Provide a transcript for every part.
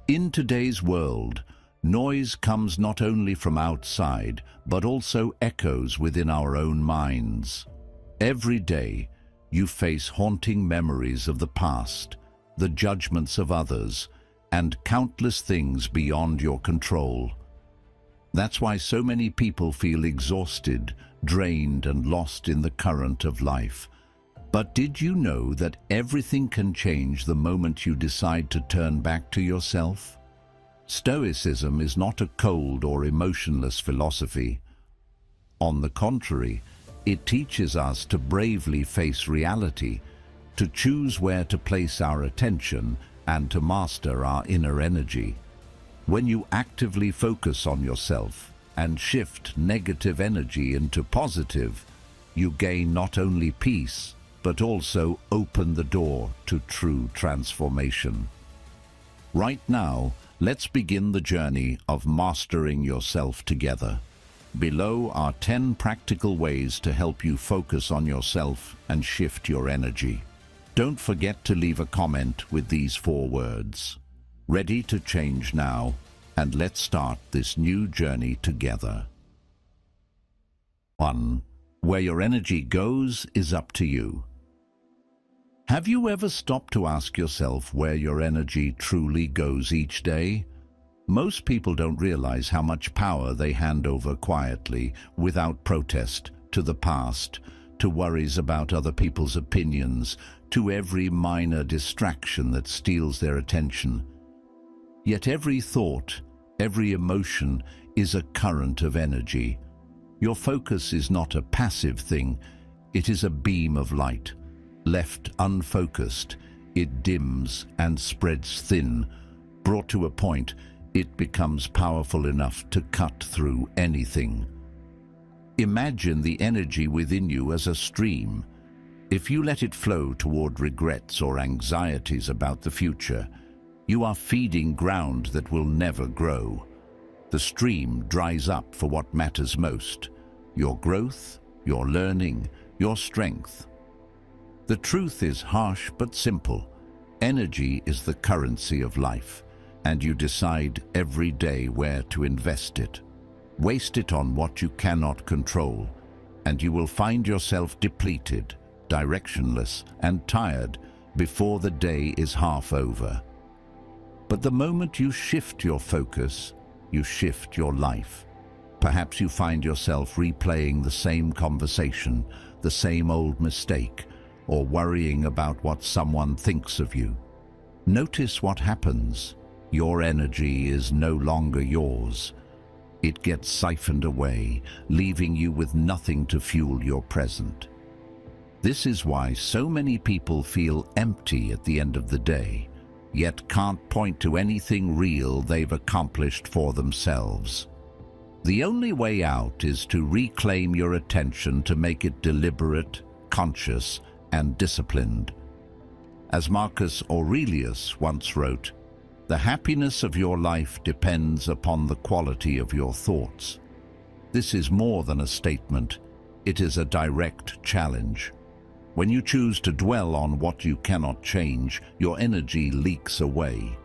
In today's world, noise comes not only from outside, but also echoes within our own minds. Every day, you face haunting memories of the past, the judgments of others, and countless things beyond your control. That's why so many people feel exhausted, drained, and lost in the current of life. But did you know that everything can change the moment you decide to turn back to yourself? Stoicism is not a cold or emotionless philosophy. On the contrary, it teaches us to bravely face reality, to choose where to place our attention, and to master our inner energy. When you actively focus on yourself and shift negative energy into positive, you gain not only peace, but also open the door to true transformation. Right now, let's begin the journey of mastering yourself together. Below are 10 practical ways to help you focus on yourself and shift your energy. Don't forget to leave a comment with these 4 words. Ready to change now, and let's start this new journey together. 1. Where your energy goes is up to you. Have you ever stopped to ask yourself where your energy truly goes each day? Most people don't realize how much power they hand over quietly, without protest, to the past, to worries about other people's opinions, to every minor distraction that steals their attention. Yet every thought, every emotion is a current of energy. Your focus is not a passive thing, it is a beam of light. Left unfocused, it dims and spreads thin. Brought to a point, it becomes powerful enough to cut through anything. Imagine the energy within you as a stream. If you let it flow toward regrets or anxieties about the future, you are feeding ground that will never grow. The stream dries up for what matters most: your growth, your learning, your strength. The truth is harsh but simple. Energy is the currency of life, and you decide every day where to invest it. Waste it on what you cannot control, and you will find yourself depleted, directionless, and tired before the day is half over. But the moment you shift your focus, you shift your life. Perhaps you find yourself replaying the same conversation, the same old mistake, or worrying about what someone thinks of you. Notice what happens. Your energy is no longer yours. It gets siphoned away, leaving you with nothing to fuel your present. This is why so many people feel empty at the end of the day, yet can't point to anything real they've accomplished for themselves. The only way out is to reclaim your attention, to make it deliberate, conscious, and disciplined. As Marcus Aurelius once wrote, "The happiness of your life depends upon the quality of your thoughts." This is more than a statement, it is a direct challenge. When you choose to dwell on what you cannot change, your energy leaks away.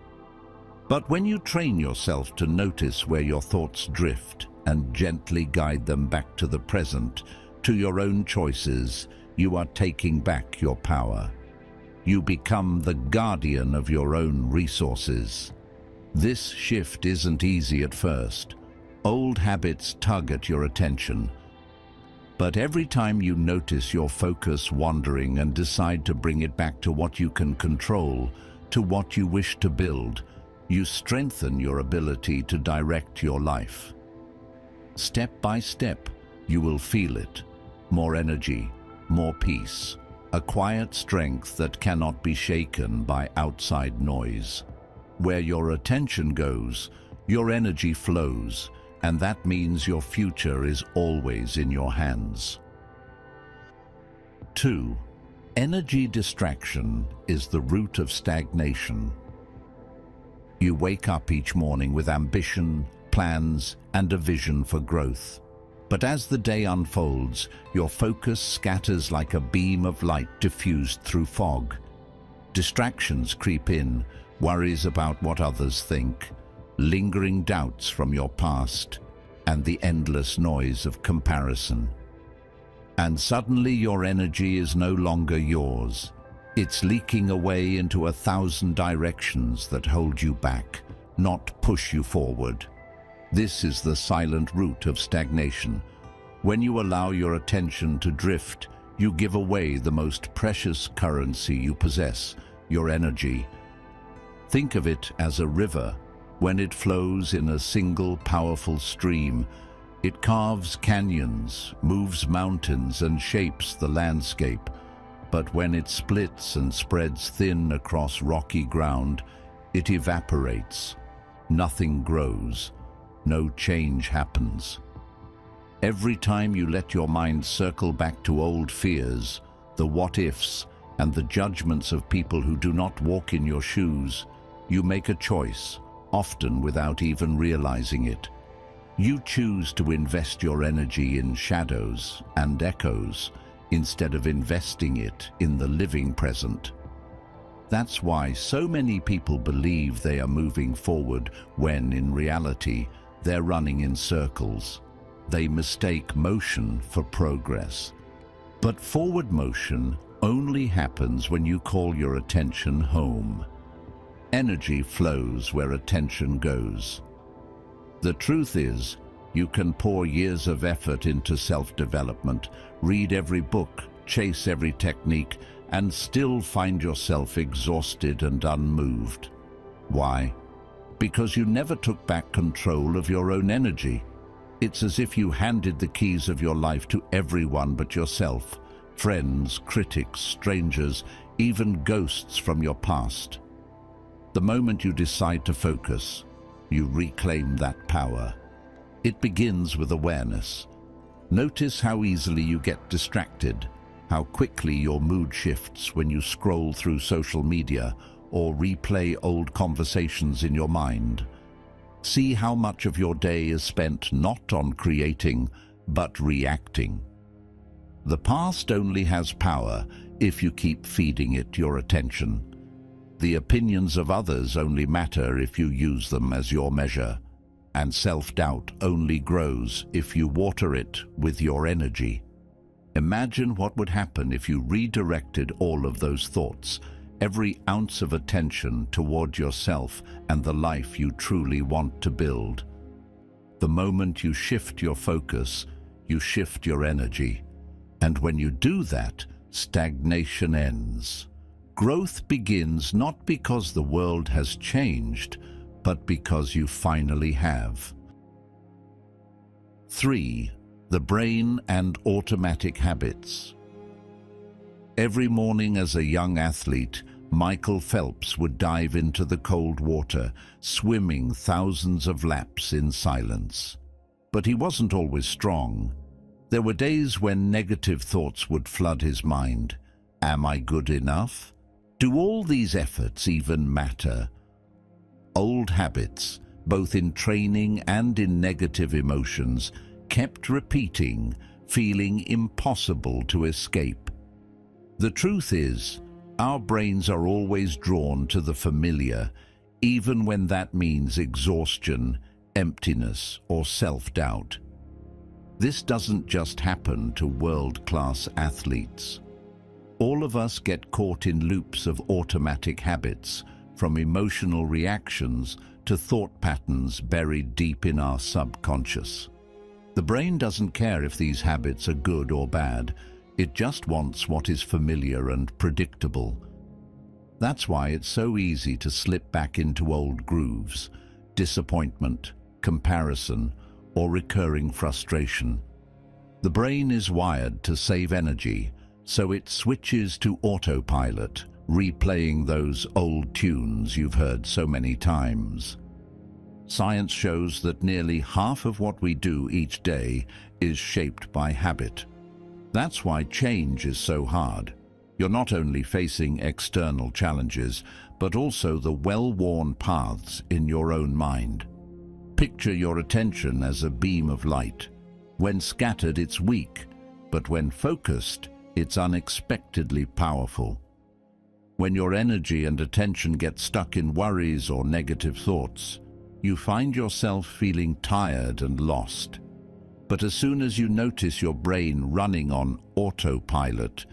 But when you train yourself to notice where your thoughts drift and gently guide them back to the present, to your own choices, you are taking back your power. You become the guardian of your own resources. This shift isn't easy at first. Old habits tug at your attention. But every time you notice your focus wandering and decide to bring it back to what you can control, to what you wish to build, you strengthen your ability to direct your life. Step by step, you will feel it. More energy, more peace, a quiet strength that cannot be shaken by outside noise. Where your attention goes, your energy flows, and that means your future is always in your hands. 2. Energy distraction is the root of stagnation. You wake up each morning with ambition, plans, and a vision for growth. But as the day unfolds, your focus scatters like a beam of light diffused through fog. Distractions creep in, worries about what others think, lingering doubts from your past, and the endless noise of comparison. And suddenly your energy is no longer yours. It's leaking away into 1,000 directions that hold you back, not push you forward. This is the silent root of stagnation. When you allow your attention to drift, you give away the most precious currency you possess, your energy. Think of it as a river. When it flows in a single powerful stream, it carves canyons, moves mountains, and shapes the landscape. But when it splits and spreads thin across rocky ground, it evaporates. Nothing grows. No change happens. Every time you let your mind circle back to old fears, the what-ifs, and the judgments of people who do not walk in your shoes, you make a choice, often without even realizing it. You choose to invest your energy in shadows and echoes instead of investing it in the living present. That's why so many people believe they are moving forward when, in reality, they're running in circles. They mistake motion for progress. But forward motion only happens when you call your attention home. Energy flows where attention goes. The truth is, you can pour years of effort into self-development, read every book, chase every technique, and still find yourself exhausted and unmoved. Why? Because you never took back control of your own energy. It's as if you handed the keys of your life to everyone but yourself, friends, critics, strangers, even ghosts from your past. The moment you decide to focus, you reclaim that power. It begins with awareness. Notice how easily you get distracted, how quickly your mood shifts when you scroll through social media or replay old conversations in your mind. See how much of your day is spent not on creating, but reacting. The past only has power if you keep feeding it your attention. The opinions of others only matter if you use them as your measure, and self-doubt only grows if you water it with your energy. Imagine what would happen if you redirected all of those thoughts, every ounce of attention toward yourself and the life you truly want to build. The moment you shift your focus, you shift your energy. And when you do that, stagnation ends. Growth begins not because the world has changed, but because you finally have. 3. The brain and automatic habits. Every morning as a young athlete, Michael Phelps would dive into the cold water, swimming thousands of laps in silence. But he wasn't always strong. There were days when negative thoughts would flood his mind. Am I good enough? Do all these efforts even matter? Old habits, both in training and in negative emotions, kept repeating, feeling impossible to escape. The truth is, our brains are always drawn to the familiar, even when that means exhaustion, emptiness, or self-doubt. This doesn't just happen to world-class athletes. All of us get caught in loops of automatic habits, from emotional reactions to thought patterns buried deep in our subconscious. The brain doesn't care if these habits are good or bad. It just wants what is familiar and predictable. That's why it's so easy to slip back into old grooves, disappointment, comparison, or recurring frustration. The brain is wired to save energy, so it switches to autopilot, replaying those old tunes you've heard so many times. Science shows that nearly half of what we do each day is shaped by habit. That's why change is so hard. You're not only facing external challenges, but also the well-worn paths in your own mind. Picture your attention as a beam of light. When scattered, it's weak, but when focused, it's unexpectedly powerful. When your energy and attention get stuck in worries or negative thoughts, you find yourself feeling tired and lost. But as soon as you notice your brain running on autopilot,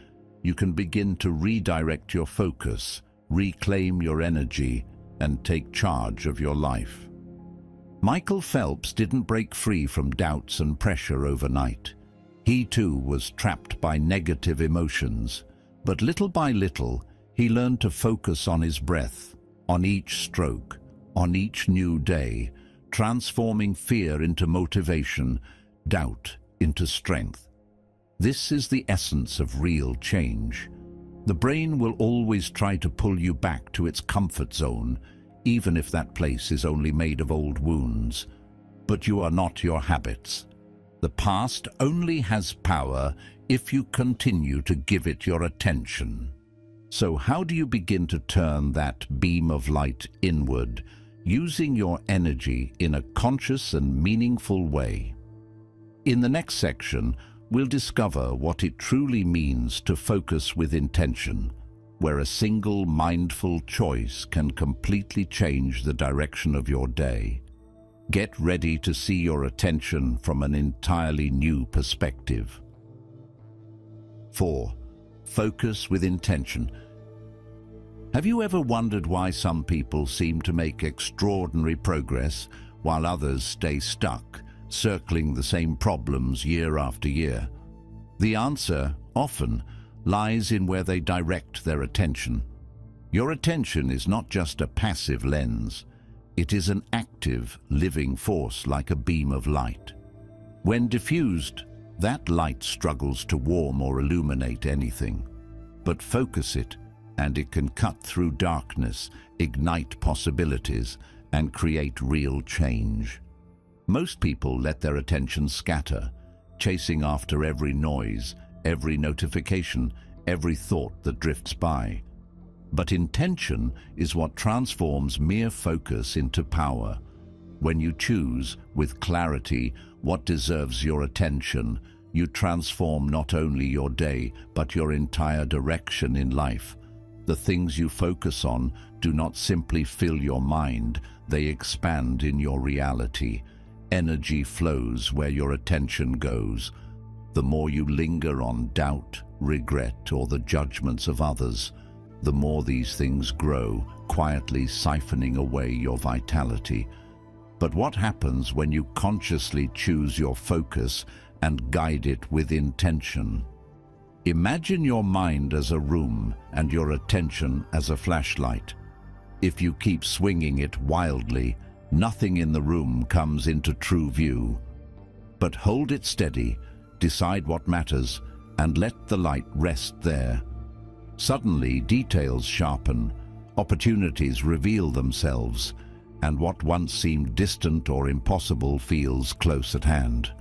you can begin to redirect your focus, reclaim your energy, and take charge of your life. Michael Phelps didn't break free from doubts and pressure overnight. He too was trapped by negative emotions, but little by little, he learned to focus on his breath, on each stroke, on each new day, transforming fear into motivation, doubt into strength. This is the essence of real change. The brain will always try to pull you back to its comfort zone, even if that place is only made of old wounds. But you are not your habits. The past only has power if you continue to give it your attention. So how do you begin to turn that beam of light inward, using your energy in a conscious and meaningful way? In the next section, we'll discover what it truly means to focus with intention, where a single mindful choice can completely change the direction of your day. Get ready to see your attention from an entirely new perspective. 4. Focus with intention. Have you ever wondered why some people seem to make extraordinary progress while others stay stuck, circling the same problems year after year? The answer, often, lies in where they direct their attention. Your attention is not just a passive lens. It is an active, living force like a beam of light. When diffused, that light struggles to warm or illuminate anything. But focus it, and it can cut through darkness, ignite possibilities, and create real change. Most people let their attention scatter, chasing after every noise, every notification, every thought that drifts by. But intention is what transforms mere focus into power. When you choose, with clarity, what deserves your attention, you transform not only your day, but your entire direction in life. The things you focus on do not simply fill your mind, they expand in your reality. Energy flows where your attention goes. The more you linger on doubt, regret, or the judgments of others, the more these things grow, quietly siphoning away your vitality. But what happens when you consciously choose your focus and guide it with intention? Imagine your mind as a room and your attention as a flashlight. If you keep swinging it wildly, nothing in the room comes into true view. But hold it steady, decide what matters, and let the light rest there. Suddenly, details sharpen, opportunities reveal themselves, and what once seemed distant or impossible feels close at hand.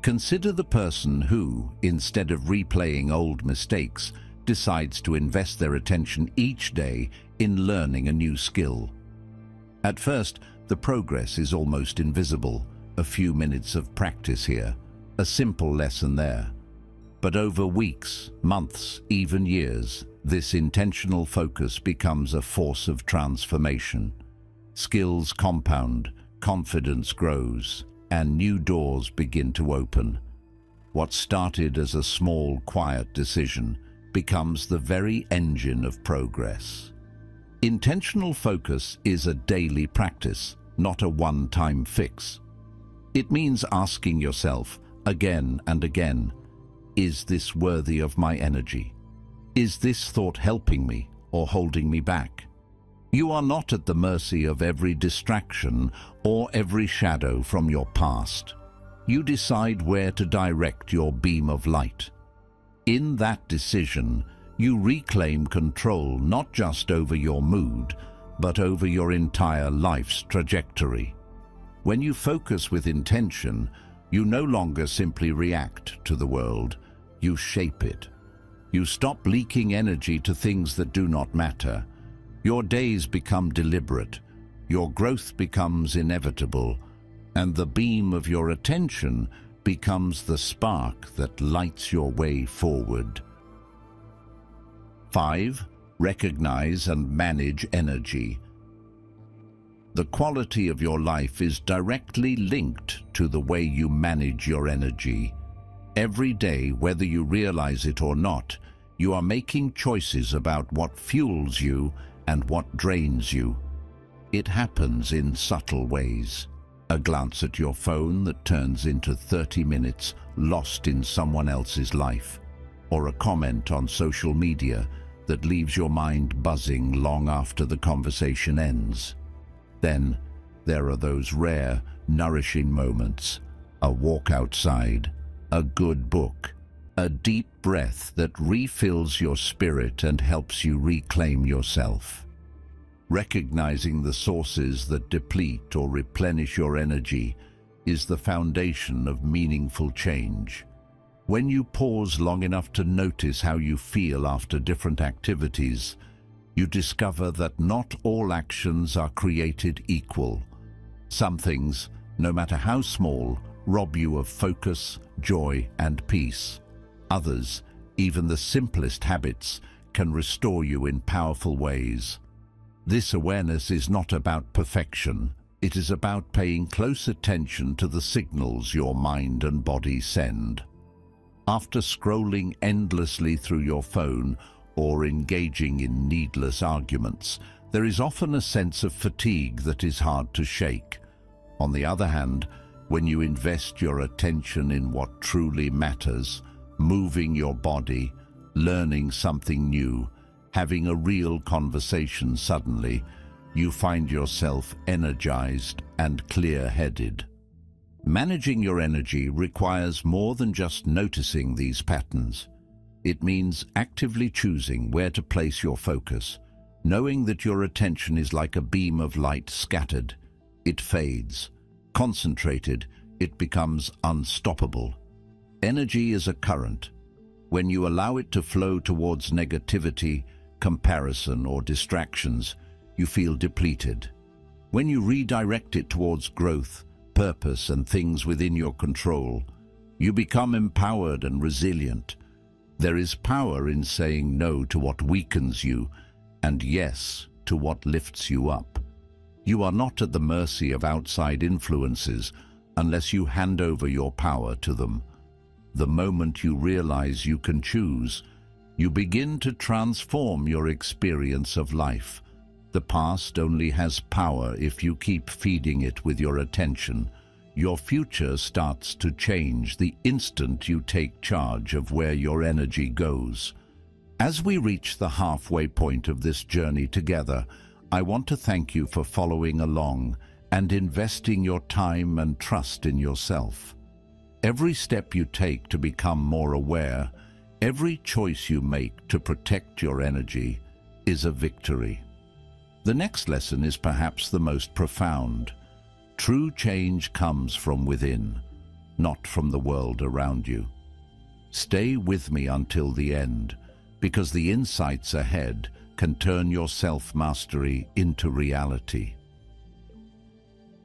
Consider the person who, instead of replaying old mistakes, decides to invest their attention each day in learning a new skill. At first, the progress is almost invisible. A few minutes of practice here, a simple lesson there. But over weeks, months, even years, this intentional focus becomes a force of transformation. Skills compound, confidence grows, and new doors begin to open. What started as a small, quiet decision becomes the very engine of progress. Intentional focus is a daily practice, not a one-time fix. It means asking yourself again and again, is this worthy of my energy? Is this thought helping me or holding me back? You are not at the mercy of every distraction or every shadow from your past. You decide where to direct your beam of light. In that decision, you reclaim control not just over your mood, but over your entire life's trajectory. When you focus with intention, you no longer simply react to the world, you shape it. You stop leaking energy to things that do not matter. Your days become deliberate, your growth becomes inevitable, and the beam of your attention becomes the spark that lights your way forward. 5. Recognize and manage energy. The quality of your life is directly linked to the way you manage your energy. Every day, whether you realize it or not, you are making choices about what fuels you and what drains you. It happens in subtle ways. A glance at your phone that turns into 30 minutes lost in someone else's life, or a comment on social media that leaves your mind buzzing long after the conversation ends. Then there are those rare, nourishing moments, a walk outside, a good book, a deep breath that refills your spirit and helps you reclaim yourself. Recognizing the sources that deplete or replenish your energy is the foundation of meaningful change. When you pause long enough to notice how you feel after different activities, you discover that not all actions are created equal. Some things, no matter how small, rob you of focus, joy, and peace. Others, even the simplest habits, can restore you in powerful ways. This awareness is not about perfection. It is about paying close attention to the signals your mind and body send. After scrolling endlessly through your phone or engaging in needless arguments, there is often a sense of fatigue that is hard to shake. On the other hand, when you invest your attention in what truly matters, moving your body, learning something new, having a real conversation, suddenly you find yourself energized and clear-headed. Managing your energy requires more than just noticing these patterns. It means actively choosing where to place your focus, knowing that your attention is like a beam of light scattered. It fades. Concentrated, it becomes unstoppable. Energy is a current. When you allow it to flow towards negativity, comparison, or distractions, you feel depleted. When you redirect it towards growth, purpose, and things within your control, you become empowered and resilient. There is power in saying no to what weakens you and yes to what lifts you up. You are not at the mercy of outside influences unless you hand over your power to them. The moment you realize you can choose, you begin to transform your experience of life. The past only has power if you keep feeding it with your attention. Your future starts to change the instant you take charge of where your energy goes. As we reach the halfway point of this journey together, I want to thank you for following along and investing your time and trust in yourself. Every step you take to become more aware, every choice you make to protect your energy, is a victory. The next lesson is perhaps the most profound. True change comes from within, not from the world around you. Stay with me until the end, because the insights ahead can turn your self-mastery into reality.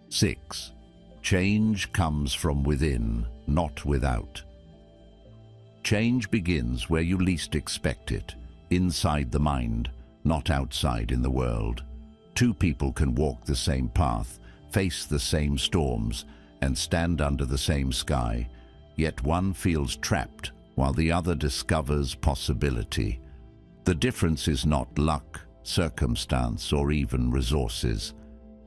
6. Change comes from within, not without. Change begins where you least expect it, inside the mind, not outside in the world. Two people can walk the same path, face the same storms, and stand under the same sky, yet one feels trapped while the other discovers possibility. The difference is not luck, circumstance, or even resources.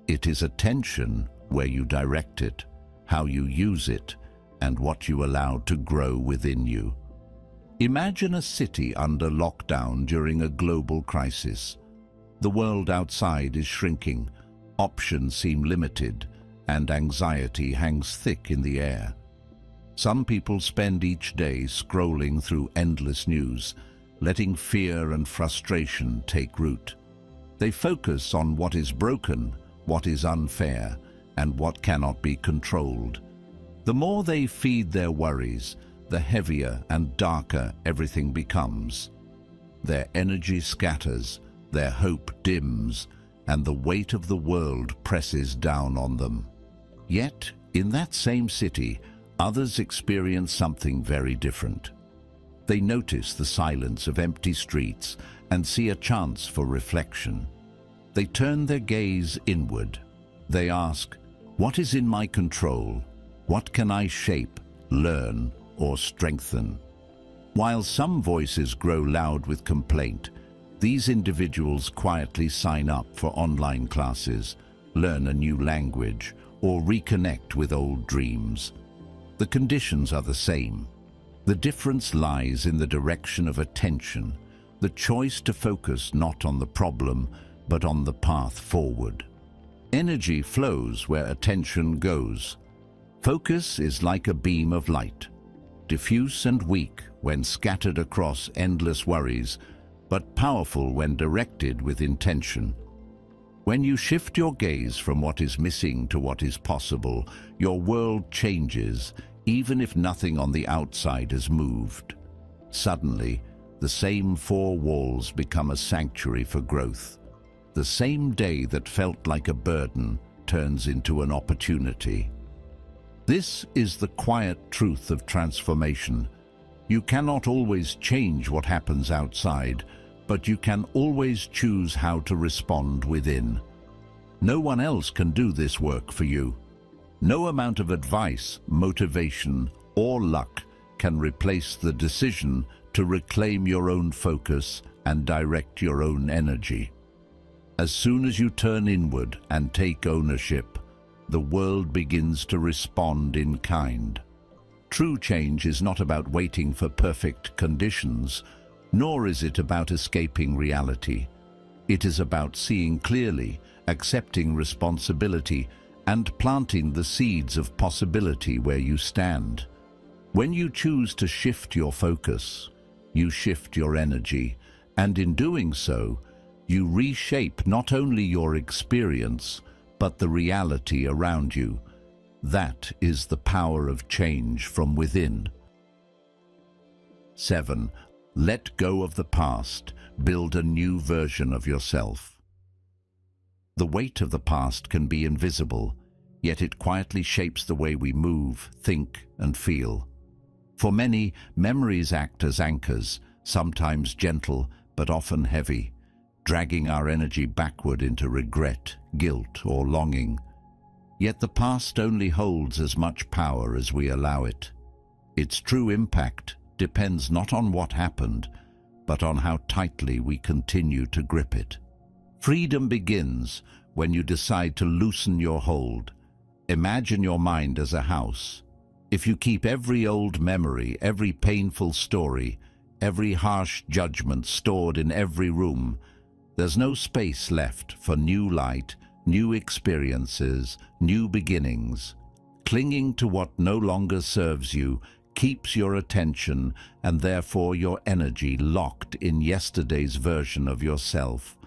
It is attention, where you direct it, how you use it, and what you allow to grow within you. Imagine a city under lockdown during a global crisis. The world outside is shrinking, options seem limited, and anxiety hangs thick in the air. Some people spend each day scrolling through endless news, letting fear and frustration take root. They focus on what is broken, what is unfair, and what cannot be controlled. The more they feed their worries, the heavier and darker everything becomes. Their energy scatters, their hope dims, and the weight of the world presses down on them. Yet, in that same city, others experience something very different. They notice the silence of empty streets and see a chance for reflection. They turn their gaze inward. They ask, "What is in my control? What can I shape, learn, or strengthen?" While some voices grow loud with complaint, these individuals quietly sign up for online classes, learn a new language, or reconnect with old dreams. The conditions are the same. The difference lies in the direction of attention, the choice to focus not on the problem, but on the path forward. Energy flows where attention goes. Focus is like a beam of light, diffuse and weak when scattered across endless worries, but powerful when directed with intention. When you shift your gaze from what is missing to what is possible, your world changes, even if nothing on the outside has moved. Suddenly, the same four walls become a sanctuary for growth. The same day that felt like a burden turns into an opportunity. This is the quiet truth of transformation. You cannot always change what happens outside, but you can always choose how to respond within. No one else can do this work for you. No amount of advice, motivation, or luck can replace the decision to reclaim your own focus and direct your own energy. As soon as you turn inward and take ownership, the world begins to respond in kind. True change is not about waiting for perfect conditions, nor is it about escaping reality. It is about seeing clearly, accepting responsibility, and planting the seeds of possibility where you stand. When you choose to shift your focus, you shift your energy, and in doing so, you reshape not only your experience, but the reality around you. That is the power of change from within. 7. Let go of the past. Build a new version of yourself. The weight of the past can be invisible, yet it quietly shapes the way we move, think, and feel. For many, memories act as anchors, sometimes gentle, but often heavy, dragging our energy backward into regret, guilt, or longing. Yet the past only holds as much power as we allow it. Its true impact depends not on what happened, but on how tightly we continue to grip it. Freedom begins when you decide to loosen your hold. Imagine your mind as a house. If you keep every old memory, every painful story, every harsh judgment stored in every room, there's no space left for new light, new experiences, new beginnings. Clinging to what no longer serves you keeps your attention and therefore your energy locked in yesterday's version of yourself.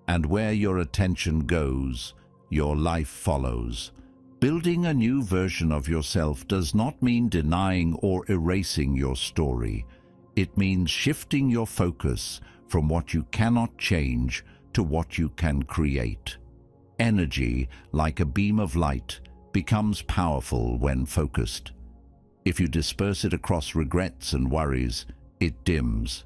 And where your attention goes, your life follows. Building a new version of yourself does not mean denying or erasing your story. It means shifting your focus from what you cannot change to what you can create. Energy, like a beam of light, becomes powerful when focused. If you disperse it across regrets and worries, it dims.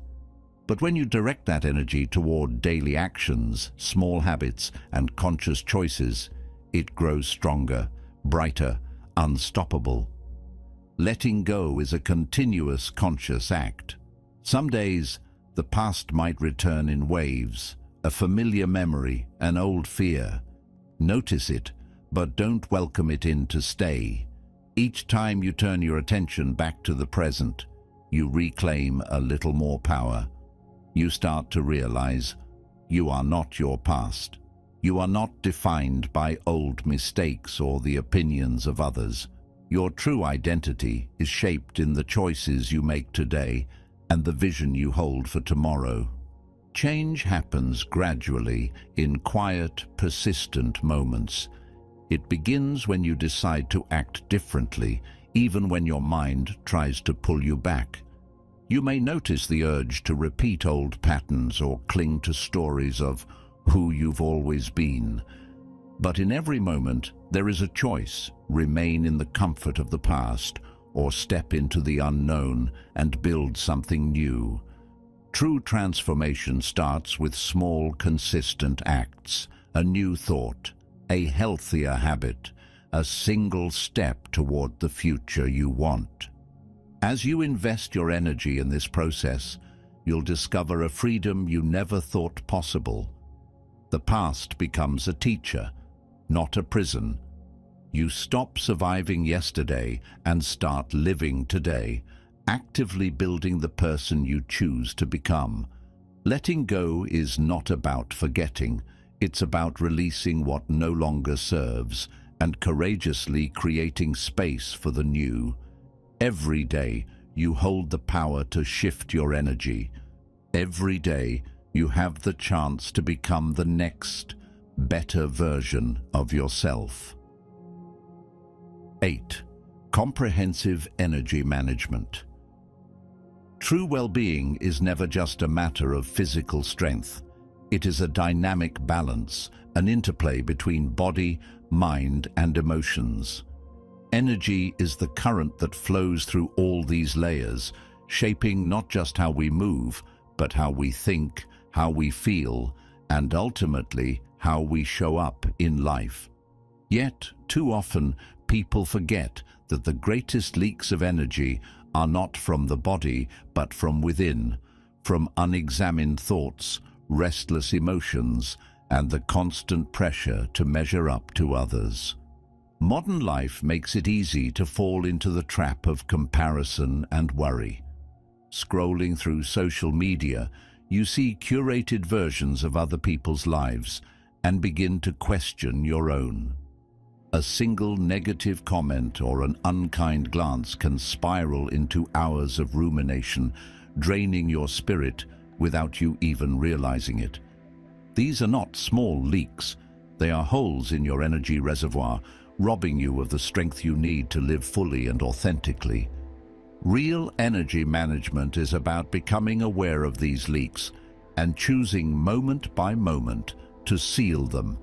But when you direct that energy toward daily actions, small habits, and conscious choices, it grows stronger, brighter, unstoppable. Letting go is a continuous conscious act. Some days, the past might return in waves, a familiar memory, an old fear. Notice it, but don't welcome it in to stay. Each time you turn your attention back to the present, you reclaim a little more power. You start to realize you are not your past. You are not defined by old mistakes or the opinions of others. Your true identity is shaped in the choices you make today and the vision you hold for tomorrow. Change happens gradually in quiet, persistent moments. It begins when you decide to act differently, even when your mind tries to pull you back. You may notice the urge to repeat old patterns or cling to stories of who you've always been. But in every moment, there is a choice: remain in the comfort of the past or step into the unknown and build something new. True transformation starts with small, consistent acts, a new thought, a healthier habit, a single step toward the future you want. As you invest your energy in this process, you'll discover a freedom you never thought possible. The past becomes a teacher, not a prison. You stop surviving yesterday and start living today, actively building the person you choose to become. Letting go is not about forgetting. It's about releasing what no longer serves and courageously creating space for the new. Every day, you hold the power to shift your energy. Every day, you have the chance to become the next, better version of yourself. 8. Comprehensive energy management. True well-being is never just a matter of physical strength. It is a dynamic balance, an interplay between body, mind, and emotions. Energy is the current that flows through all these layers, shaping not just how we move, but how we think, how we feel, and ultimately how we show up in life. Yet, too often, people forget that the greatest leaks of energy are not from the body, but from within, from unexamined thoughts, restless emotions, and the constant pressure to measure up to others. Modern life makes it easy to fall into the trap of comparison and worry. Scrolling through social media, you see curated versions of other people's lives and begin to question your own. A single negative comment or an unkind glance can spiral into hours of rumination, draining your spirit without you even realizing it. These are not small leaks. They are holes in your energy reservoir, robbing you of the strength you need to live fully and authentically. Real energy management is about becoming aware of these leaks and choosing moment by moment to seal them.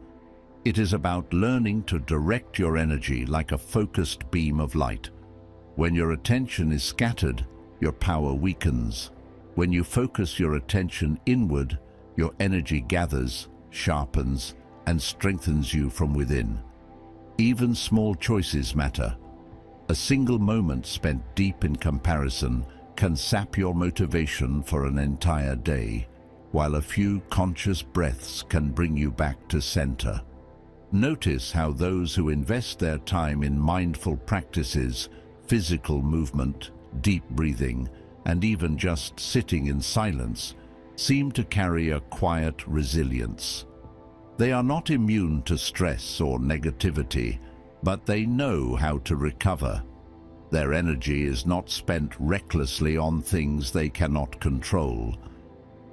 It is about learning to direct your energy like a focused beam of light. When your attention is scattered, your power weakens. When you focus your attention inward, your energy gathers, sharpens, and strengthens you from within. Even small choices matter. A single moment spent deep in comparison can sap your motivation for an entire day, while a few conscious breaths can bring you back to center. Notice how those who invest their time in mindful practices, physical movement, deep breathing, and even just sitting in silence, seem to carry a quiet resilience. They are not immune to stress or negativity, but they know how to recover. Their energy is not spent recklessly on things they cannot control.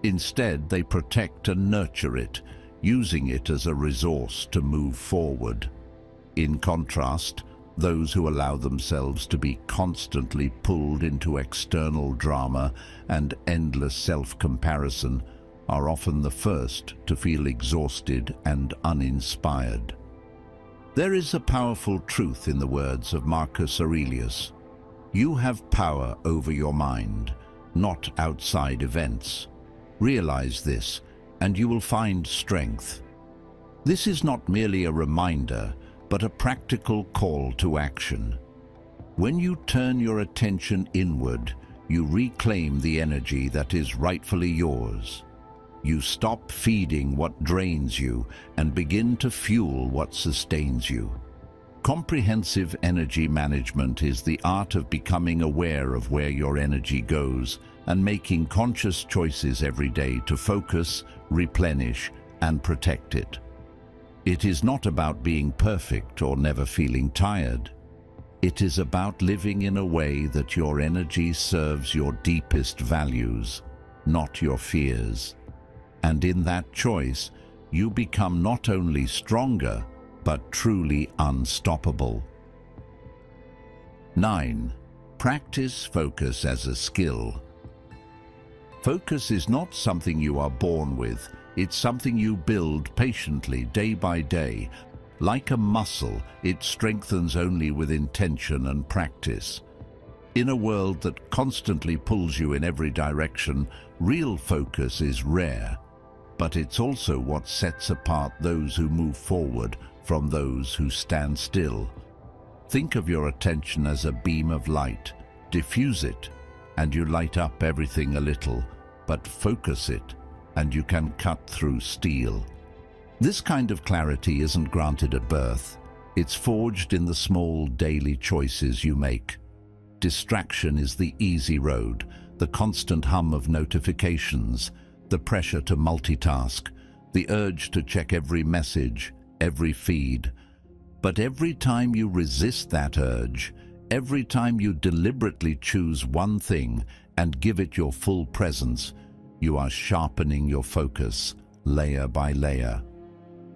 Instead, they protect and nurture it, using it as a resource to move forward. In contrast, those who allow themselves to be constantly pulled into external drama and endless self-comparison are often the first to feel exhausted and uninspired. There is a powerful truth in the words of Marcus Aurelius. You have power over your mind, not outside events. Realize this, and you will find strength. This is not merely a reminder, but a practical call to action. When you turn your attention inward, you reclaim the energy that is rightfully yours. You stop feeding what drains you and begin to fuel what sustains you. Comprehensive energy management is the art of becoming aware of where your energy goes and making conscious choices every day to focus, replenish, and protect it. It is not about being perfect or never feeling tired. It is about living in a way that your energy serves your deepest values, not your fears. And in that choice, you become not only stronger, but truly unstoppable. 9. Practice focus as a skill. Focus is not something you are born with. It's something you build patiently, day by day. Like a muscle, it strengthens only with intention and practice. In a world that constantly pulls you in every direction, real focus is rare, but it's also what sets apart those who move forward from those who stand still. Think of your attention as a beam of light. Diffuse it, and you light up everything a little, but focus it, and you can cut through steel. This kind of clarity isn't granted at birth. It's forged in the small daily choices you make. Distraction is the easy road, the constant hum of notifications, the pressure to multitask, the urge to check every message, every feed. But every time you resist that urge, every time you deliberately choose one thing and give it your full presence, you are sharpening your focus, layer by layer.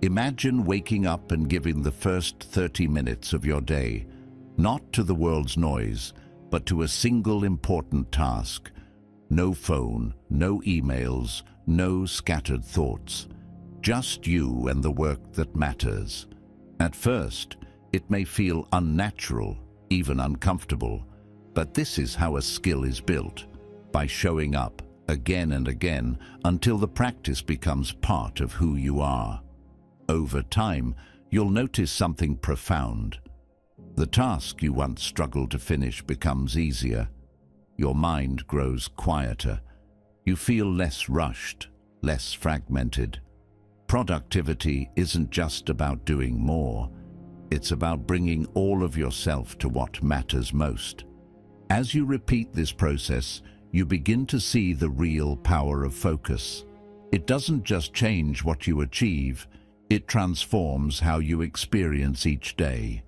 Imagine waking up and giving the first 30 minutes of your day, not to the world's noise, but to a single important task. No phone, no emails, no scattered thoughts. Just you and the work that matters. At first, it may feel unnatural, even uncomfortable, but this is how a skill is built, by showing up again and again until the practice becomes part of who you are. Over time, you'll notice something profound. The task you once struggled to finish becomes easier. Your mind grows quieter. You feel less rushed, less fragmented. Productivity isn't just about doing more. It's about bringing all of yourself to what matters most. As you repeat this process, you begin to see the real power of focus. It doesn't just change what you achieve, it transforms how you experience each day.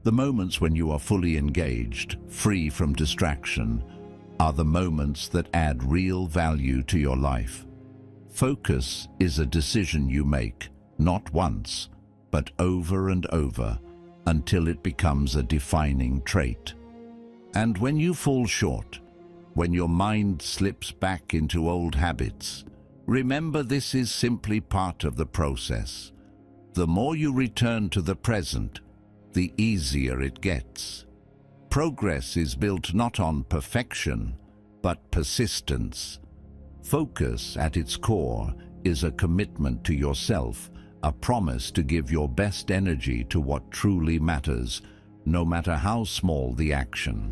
The moments when you are fully engaged, free from distraction, are the moments that add real value to your life. Focus is a decision you make, not once, but over and over, until it becomes a defining trait. And when you fall short, when your mind slips back into old habits, remember this is simply part of the process. The more you return to the present, the easier it gets. Progress is built not on perfection, but persistence. Focus, at its core, is a commitment to yourself, a promise to give your best energy to what truly matters, no matter how small the action.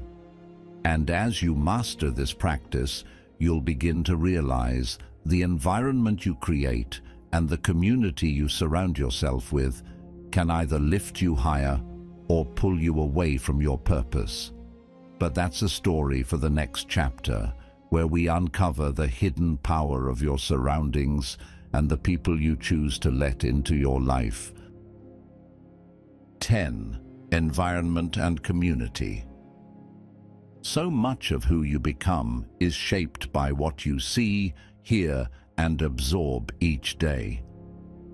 And as you master this practice, you'll begin to realize the environment you create and the community you surround yourself with can either lift you higher or pull you away from your purpose. But that's a story for the next chapter, where we uncover the hidden power of your surroundings and the people you choose to let into your life. 10. Environment and community. So much of who you become is shaped by what you see, hear, and absorb each day.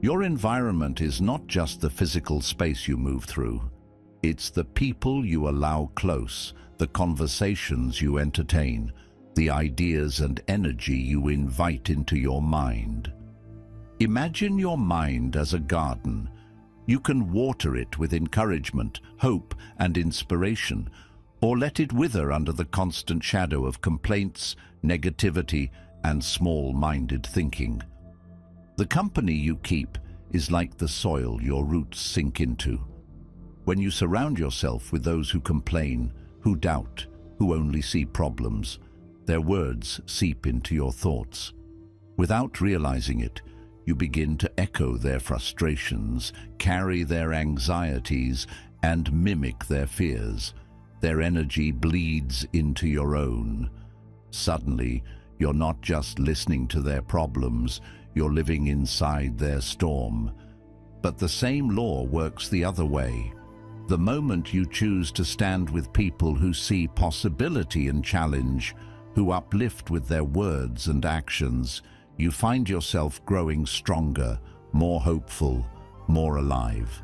Your environment is not just the physical space you move through. It's the people you allow close, the conversations you entertain, the ideas and energy you invite into your mind. Imagine your mind as a garden. You can water it with encouragement, hope, and inspiration, or let it wither under the constant shadow of complaints, negativity, and small-minded thinking. The company you keep is like the soil your roots sink into. When you surround yourself with those who complain, who doubt, who only see problems, their words seep into your thoughts. Without realizing it, you begin to echo their frustrations, carry their anxieties, and mimic their fears. Their energy bleeds into your own. Suddenly, you're not just listening to their problems, you're living inside their storm. But the same law works the other way. The moment you choose to stand with people who see possibility and challenge, who uplift with their words and actions, you find yourself growing stronger, more hopeful, more alive.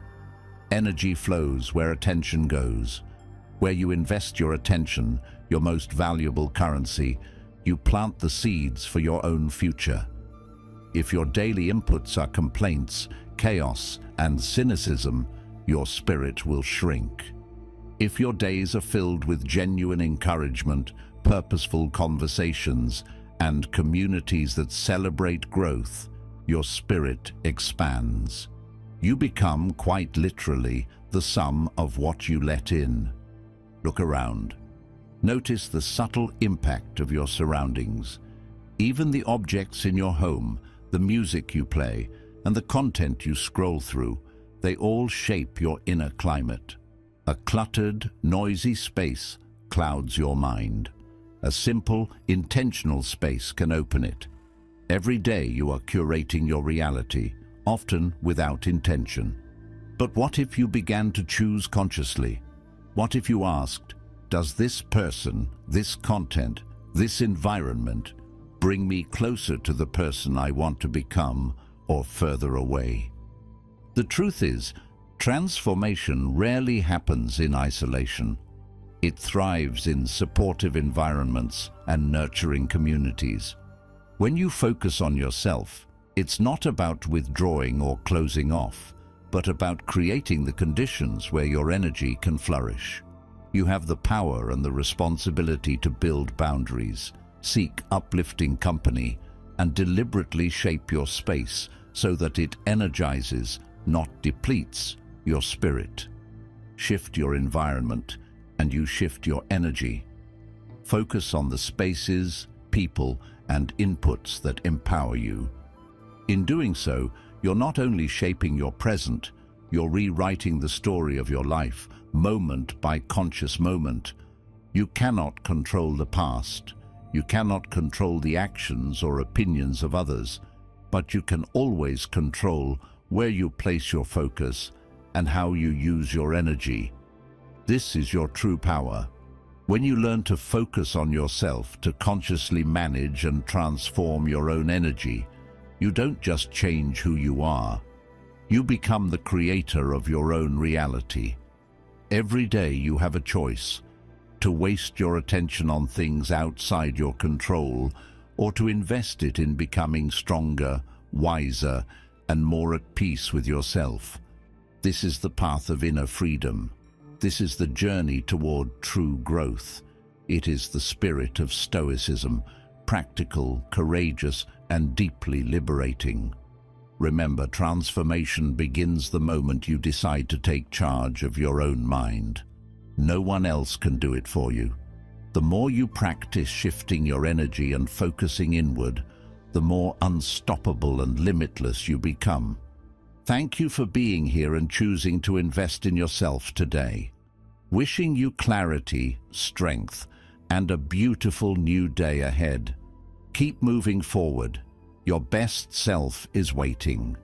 Energy flows where attention goes. Where you invest your attention, your most valuable currency, you plant the seeds for your own future. If your daily inputs are complaints, chaos, and cynicism, your spirit will shrink. If your days are filled with genuine encouragement, purposeful conversations, and communities that celebrate growth, your spirit expands. You become, quite literally, the sum of what you let in. Look around. Notice the subtle impact of your surroundings. Even the objects in your home, the music you play, and the content you scroll through, they all shape your inner climate. A cluttered, noisy space clouds your mind. A simple, intentional space can open it. Every day you are curating your reality, often without intention. But what if you began to choose consciously? What if you asked, does this person, this content, this environment bring me closer to the person I want to become or further away? The truth is, transformation rarely happens in isolation. It thrives in supportive environments and nurturing communities. When you focus on yourself, it's not about withdrawing or closing off, but about creating the conditions where your energy can flourish. You have the power and the responsibility to build boundaries, seek uplifting company, and deliberately shape your space so that it energizes, not depletes, your spirit. Shift your environment, and you shift your energy. Focus on the spaces, people, and inputs that empower you. In doing so, you're not only shaping your present, you're rewriting the story of your life, moment by conscious moment. You cannot control the past. You cannot control the actions or opinions of others, but you can always control where you place your focus and how you use your energy. This is your true power. When you learn to focus on yourself, to consciously manage and transform your own energy, you don't just change who you are. You become the creator of your own reality. Every day you have a choice: to waste your attention on things outside your control, or to invest it in becoming stronger, wiser, and more at peace with yourself. This is the path of inner freedom. This is the journey toward true growth. It is the spirit of Stoicism, practical, courageous, and deeply liberating. Remember, transformation begins the moment you decide to take charge of your own mind. No one else can do it for you. The more you practice shifting your energy and focusing inward, the more unstoppable and limitless you become. Thank you for being here and choosing to invest in yourself today. Wishing you clarity, strength, and a beautiful new day ahead. Keep moving forward. Your best self is waiting.